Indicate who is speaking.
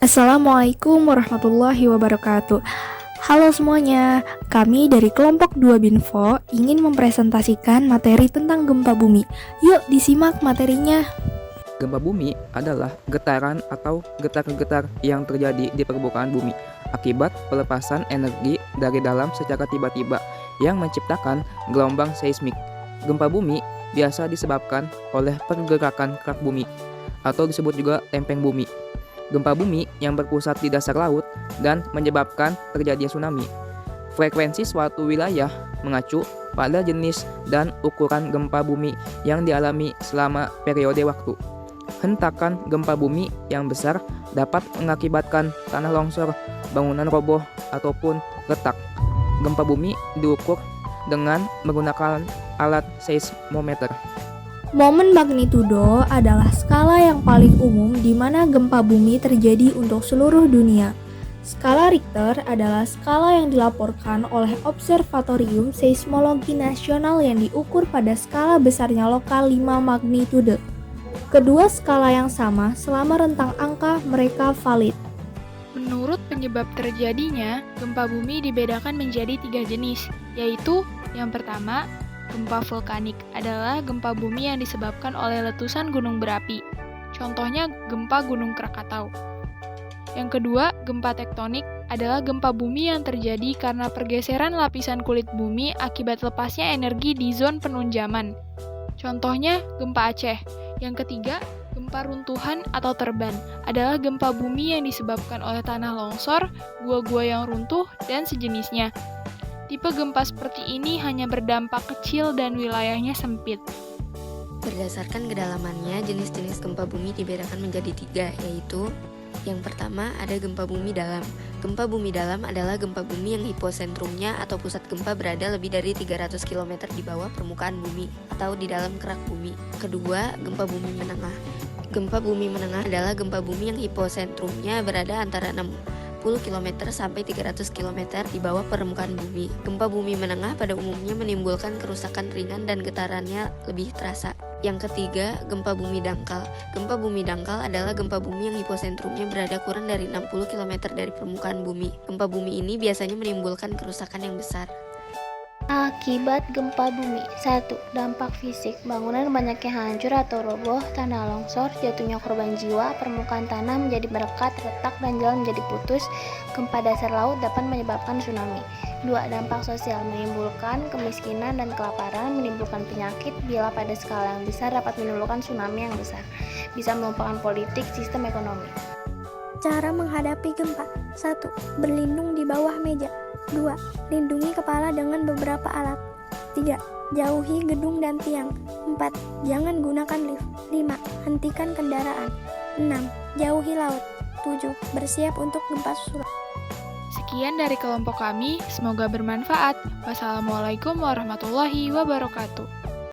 Speaker 1: Assalamualaikum warahmatullahi wabarakatuh. Halo semuanya, kami dari kelompok 2 Binfo ingin mempresentasikan materi tentang gempa bumi. Yuk disimak materinya.
Speaker 2: Gempa bumi adalah getaran atau getar-getar yang terjadi di permukaan bumi akibat pelepasan energi dari dalam secara tiba-tiba yang menciptakan gelombang seismik. Gempa bumi biasa disebabkan oleh pergerakan kerak bumi atau disebut juga lempeng bumi. Gempa bumi yang berpusat di dasar laut dan menyebabkan terjadinya tsunami. Frekuensi suatu wilayah mengacu pada jenis dan ukuran gempa bumi yang dialami selama periode waktu. Hentakan gempa bumi yang besar dapat mengakibatkan tanah longsor, bangunan roboh, ataupun retak. Gempa bumi diukur dengan menggunakan alat seismometer.
Speaker 1: Momen magnitudo adalah skala yang paling umum di mana gempa bumi terjadi untuk seluruh dunia. Skala Richter adalah skala yang dilaporkan oleh Observatorium Seismologi Nasional yang diukur pada skala besarnya lokal 5 magnitudo. Kedua skala yang sama selama rentang angka mereka valid.
Speaker 3: Menurut penyebab terjadinya, gempa bumi dibedakan menjadi 3 jenis, yaitu yang pertama, gempa vulkanik adalah gempa bumi yang disebabkan oleh letusan gunung berapi. Contohnya gempa Gunung Krakatau. Yang kedua, gempa tektonik adalah gempa bumi yang terjadi karena pergeseran lapisan kulit bumi akibat lepasnya energi di zon penunjaman. Contohnya gempa Aceh. Yang ketiga, gempa runtuhan atau terban adalah gempa bumi yang disebabkan oleh tanah longsor, gua-gua yang runtuh, dan sejenisnya. Tipe gempa seperti ini hanya berdampak kecil dan wilayahnya sempit.
Speaker 4: Berdasarkan kedalamannya, jenis-jenis gempa bumi dibedakan menjadi 3, yaitu yang pertama ada gempa bumi dalam. Gempa bumi dalam adalah gempa bumi yang hiposentrumnya atau pusat gempa berada lebih dari 300 km di bawah permukaan bumi atau di dalam kerak bumi. Kedua, gempa bumi menengah. Gempa bumi menengah adalah gempa bumi yang hiposentrumnya berada antara 60 km sampai 300 km di bawah permukaan bumi. Gempa bumi menengah pada umumnya menimbulkan kerusakan ringan dan getarannya lebih terasa. Yang ketiga, gempa bumi dangkal. Gempa bumi dangkal adalah gempa bumi yang hiposentrumnya berada kurang dari 60 km dari permukaan bumi. Gempa bumi ini biasanya menimbulkan kerusakan yang besar.
Speaker 5: Akibat gempa bumi. 1. Dampak fisik. Bangunan banyak yang hancur atau roboh, tanah longsor, jatuhnya korban jiwa, permukaan tanah menjadi merekat, retak, dan jalan menjadi putus. Gempa dasar laut dapat menyebabkan tsunami. 2. Dampak sosial. Menimbulkan kemiskinan dan kelaparan, menimbulkan penyakit, bila pada skala yang besar dapat menimbulkan tsunami yang besar. Bisa melupakan politik, sistem ekonomi.
Speaker 6: Cara menghadapi gempa. 1. Berlindung di bawah meja. 2. Lindungi kepala dengan beberapa alat. 3. Jauhi gedung dan tiang. 4. Jangan gunakan lift. 5. Hentikan kendaraan. 6. Jauhi laut. 7. Bersiap untuk gempa susulan.
Speaker 3: Sekian dari kelompok kami, semoga bermanfaat. Wassalamualaikum warahmatullahi wabarakatuh.